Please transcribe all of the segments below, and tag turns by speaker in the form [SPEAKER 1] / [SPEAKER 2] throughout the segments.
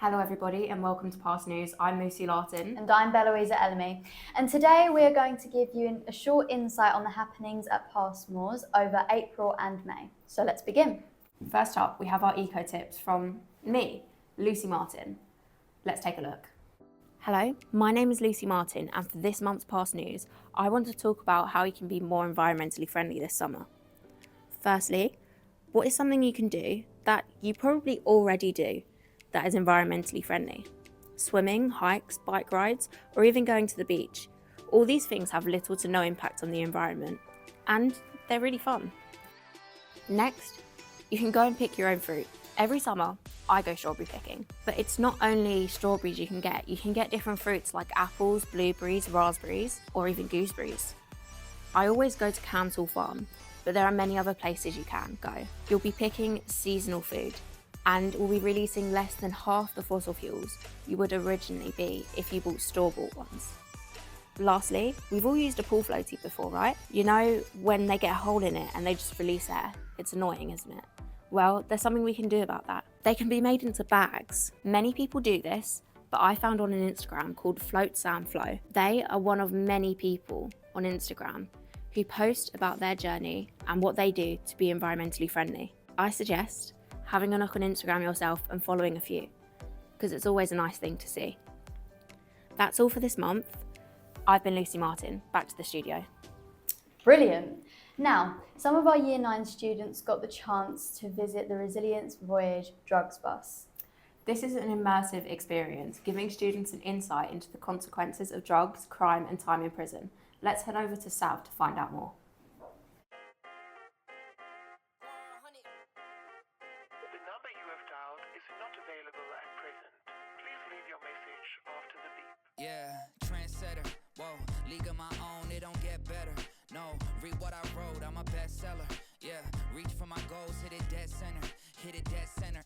[SPEAKER 1] Hello everybody and welcome to Past News. I'm Lucy Larton.
[SPEAKER 2] And I'm Beloisa Elamy. And today we are going to give you a short insight on the happenings at Passmores over April and May. So let's begin.
[SPEAKER 1] First up, we have our eco tips from me, Lucy Martin. Let's take a look. Hello, my name is Lucy Martin, and for this month's Past News, I want to talk about how you can be more environmentally friendly this summer. Firstly, what is something you can do that you probably already do that is environmentally friendly? Swimming, hikes, bike rides, or even going to the beach. All these things have little to no impact on the environment, and they're really fun. Next, you can go and pick your own fruit. Every summer, I go strawberry picking, but it's not only strawberries you can get different fruits like apples, blueberries, raspberries, or even gooseberries. I always go to Cancel Farm, but there are many other places you can go. You'll be picking seasonal food, and will be releasing less than half the fossil fuels you would originally be if you bought store-bought ones. Lastly, we've all used a pool floaty before, right? You know, when they get a hole in it and they just release air. It's annoying, isn't it? Well, there's something we can do about that. They can be made into bags. Many people do this, but I found on an Instagram called Float Sam Flow. They are one of many people on Instagram who post about their journey and what they do to be environmentally friendly. I suggest having a look on Instagram yourself and following a few, because it's always a nice thing to see. That's all for this month. I've been Lucy Martin. Back to the studio.
[SPEAKER 2] Brilliant. Now, some of our Year 9 students got the chance to visit the Resilience Voyage drugs bus.
[SPEAKER 1] This is an immersive experience, giving students an insight into the consequences of drugs, crime and time in prison. Let's head over to Sav to find out more.
[SPEAKER 3] The number you have dialed is not available at present. Please leave your message after the beep.
[SPEAKER 4] Yeah, trendsetter, whoa, league of my own, it don't get better. No, read what I wrote, I'm a bestseller. Yeah, reach for my goals, hit it dead center, hit it dead center.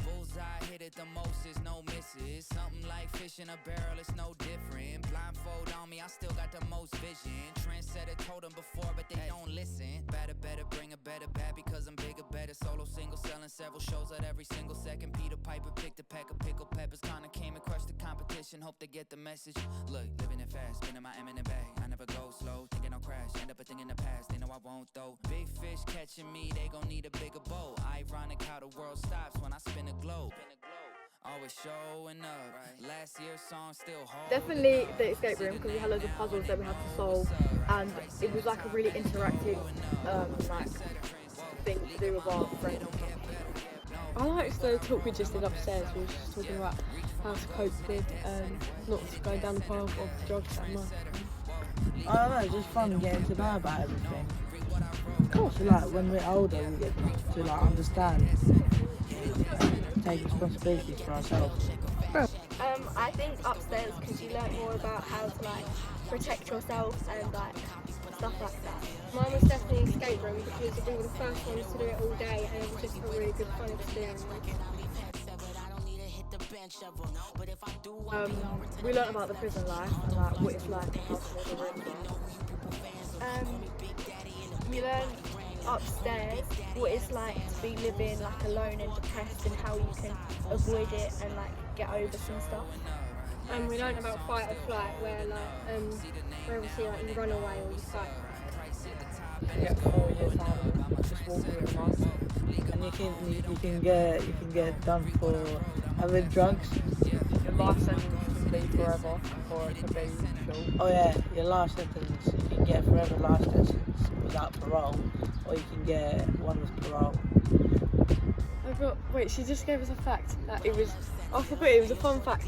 [SPEAKER 4] Bullseye, hit it the most, is no misses. Something like fish in a barrel, it's no different. Blindfold on me, I still got the most vision. Trendsetter told them before, but they don't listen. Better, bring a better bad because I'm bigger, better. Solo, single, selling several shows at every single second. Peter Piper picked a pack of pickled peppers. Kinda came and crushed the competition, hope they get the message. Look, living it fast, spinning my M&M bag. I never go slow, thinking I'll crash. End up a thing in the past, they know I won't though. Big fish catching me, they gon' need a bigger boat. Ironic how the world stops when I spin a globe. Always showing up. Last year's song still hard.
[SPEAKER 5] Definitely the escape room, because we had loads of puzzles that we had to solve, and it was like a really interactive thing to do with our friends.
[SPEAKER 6] I liked the talk we just did upstairs. We were just talking about how to cope with not going down the path of drugs that much.
[SPEAKER 7] I don't know, it's just fun getting to know about everything. Of course, like when we're older, we get to like understand, take responsibilities for ourselves.
[SPEAKER 5] I think upstairs, because you learn more about how to like protect yourself and like stuff like that.
[SPEAKER 6] Mine was definitely an escape room because we were the first ones to do it all day, and it was just a really good fun experience. We learnt about the prison life and like what it's like and how to live in prison.
[SPEAKER 5] We learn upstairs what it's like to be living like alone and depressed, and how you can avoid it and like get over some stuff.
[SPEAKER 6] And we learnt about fight or flight, where obviously like you run away or you fight.
[SPEAKER 7] You get 4 years out of just walking with us, and you can get done for having drugs.
[SPEAKER 8] Your life sentence can be forever, or it could be short.
[SPEAKER 7] Oh yeah, your life sentence, you can get forever life sentence without parole, or you can get one with parole.
[SPEAKER 6] Wait, she just gave us a fact that it was, I forgot, it was a fun fact.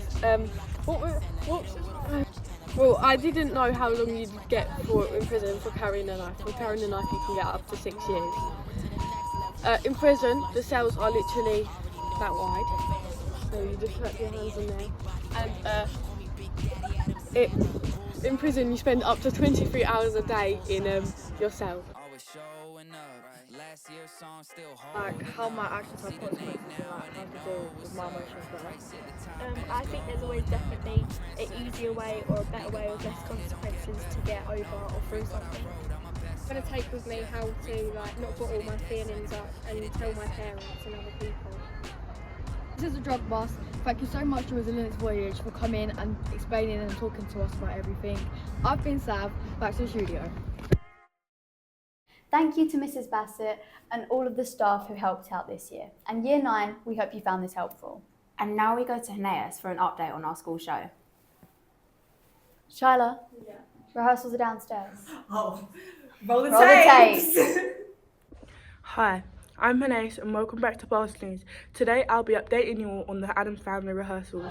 [SPEAKER 6] Well, I didn't know how long you'd get in prison for carrying a knife. For carrying a knife, you can get up to 6 years. In prison, the cells are literally that wide, so you just put your hands in there. And in prison, you spend up to 23 hours a day in your cell.
[SPEAKER 5] Like how my actions have consequences and like how to deal with my emotions better. I think there's always definitely an easier way or a better way with less consequences to get over or through something.
[SPEAKER 6] I'm going to take with me how to like not bottle my feelings up and tell my parents and other people.
[SPEAKER 9] This is a drug boss. Thank you so much to Resilience Voyage for coming and explaining and talking to us about everything. I've been Sav, back to the studio.
[SPEAKER 2] Thank you to Mrs. Bassett and all of the staff who helped out this year. And Year 9, we hope you found this helpful.
[SPEAKER 1] And now we go to Hneus for an update on our school show.
[SPEAKER 2] Shyla, rehearsals are downstairs.
[SPEAKER 10] Oh, roll the
[SPEAKER 2] tapes.
[SPEAKER 11] Hi, I'm Hneus and welcome back to Passmores. Today I'll be updating you all on the Addams family rehearsals.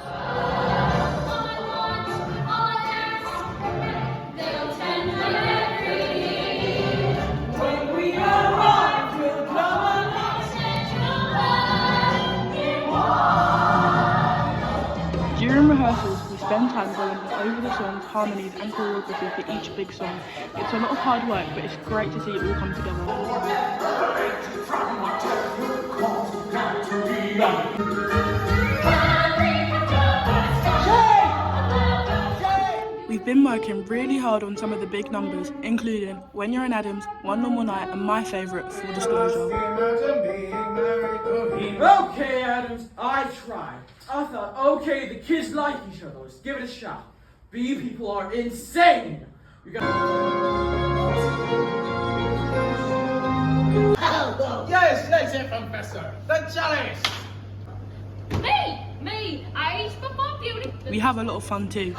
[SPEAKER 11] During rehearsals, we spend time going over the songs, harmonies and choreography for each big song. It's a lot of hard work, but it's great to see it all come together. We've been working really hard on some of the big numbers, including When You're in Addams, One Normal Night, and my favourite, Full Disclosure.
[SPEAKER 12] Okay, Addams, I tried. I thought, okay, the kids like each other. Let's give it a shot. But you people are insane. You got.
[SPEAKER 13] Yes, let's hear from Professor. The chalice.
[SPEAKER 14] Me, age before beauty.
[SPEAKER 11] We have a lot of fun too.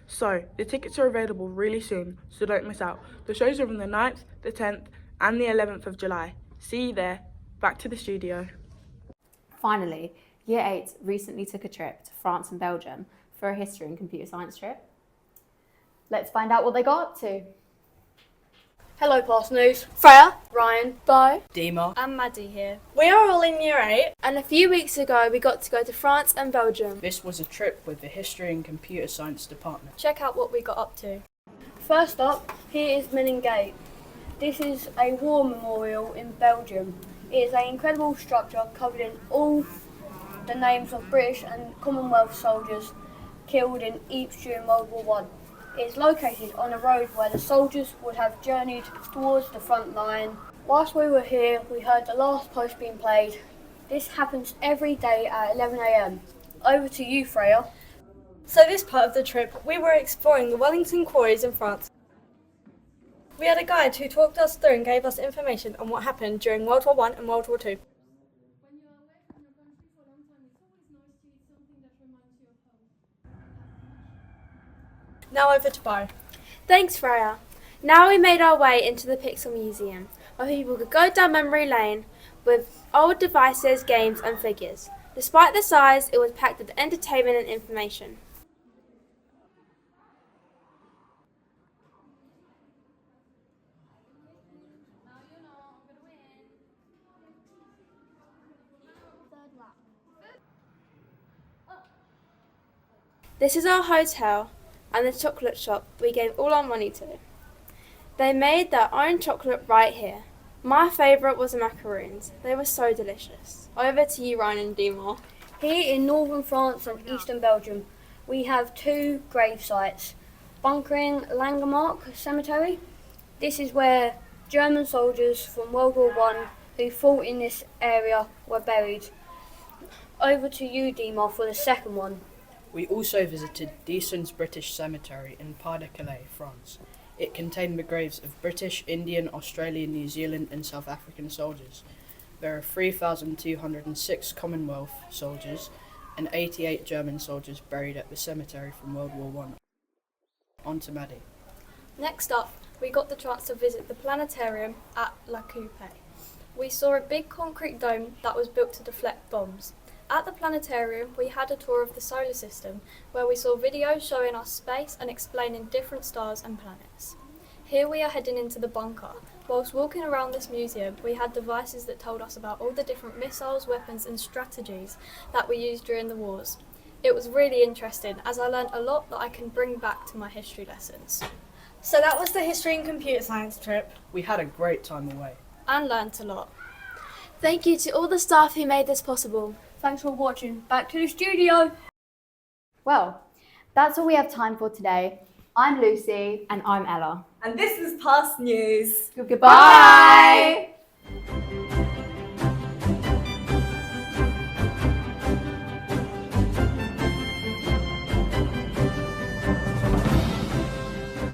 [SPEAKER 11] So, the tickets are available really soon, so don't miss out. The shows are on the 9th, the 10th and the 11th of July. See you there. Back to the studio.
[SPEAKER 1] Finally, Year 8 recently took a trip to France and Belgium for a history and computer science trip.
[SPEAKER 2] Let's find out what they got up to.
[SPEAKER 5] Hello, Passmores.
[SPEAKER 15] Freya,
[SPEAKER 5] Ryan,
[SPEAKER 15] Bo,
[SPEAKER 8] Dima,
[SPEAKER 5] and Maddie here.
[SPEAKER 15] we are all in Year 8, and a few weeks ago we got to go to France and Belgium.
[SPEAKER 8] this was a trip with the History and Computer Science Department.
[SPEAKER 5] Check out what we got up to. First up, here is Menin Gate. This is a war memorial in Belgium. It is an incredible structure covered in all the names of British and Commonwealth soldiers killed in Ypres during World War I. It is located on a road where the soldiers would have journeyed towards the front line. Whilst we were here, we heard the last post being played. This happens every day at 11 AM. Over to you, Freya.
[SPEAKER 15] So this part of the trip, we were exploring the Wellington quarries in France. We had a guide who talked us through and gave us information on what happened during World War I and World War II. Now over to Bo.
[SPEAKER 14] Thanks, Freya. Now we made our way into the Pixel Museum, where people could go down memory lane with old devices, games and figures. Despite the size, it was packed with entertainment and information. This is our hotel and the chocolate shop we gave all our money to. They made their own chocolate right here. My favourite was the macaroons. They were so delicious. Over to you, Ryan and Dima.
[SPEAKER 5] Here in northern France and eastern Belgium, we have two grave sites. Bunkering Langemark Cemetery. This is where German soldiers from World War I who fought in this area were buried. Over to you, Dima, for the second one.
[SPEAKER 8] We also visited Deason's British Cemetery in Pas-de-Calais, France. It contained the graves of British, Indian, Australian, New Zealand and South African soldiers. There are 3,206 Commonwealth soldiers and 88 German soldiers buried at the cemetery from World War I. On to Maddie.
[SPEAKER 5] Next up, we got the chance to visit the planetarium at La Coupe. We saw a big concrete dome that was built to deflect bombs. At the planetarium, we had a tour of the solar system, where we saw videos showing us space and explaining different stars and planets. Here we are heading into the bunker. Whilst walking around this museum, we had devices that told us about all the different missiles, weapons and strategies that we used during the wars. It was really interesting, as I learned a lot that I can bring back to my history lessons.
[SPEAKER 15] So that was the History and Computer Science trip.
[SPEAKER 8] We had a great time away.
[SPEAKER 5] And learnt a lot.
[SPEAKER 14] Thank you to all the staff who made this possible.
[SPEAKER 5] Thanks for watching. Back to the studio.
[SPEAKER 2] Well, that's all we have time for today. I'm Lucy.
[SPEAKER 1] And I'm Ella.
[SPEAKER 10] And this is Past News.
[SPEAKER 2] Goodbye.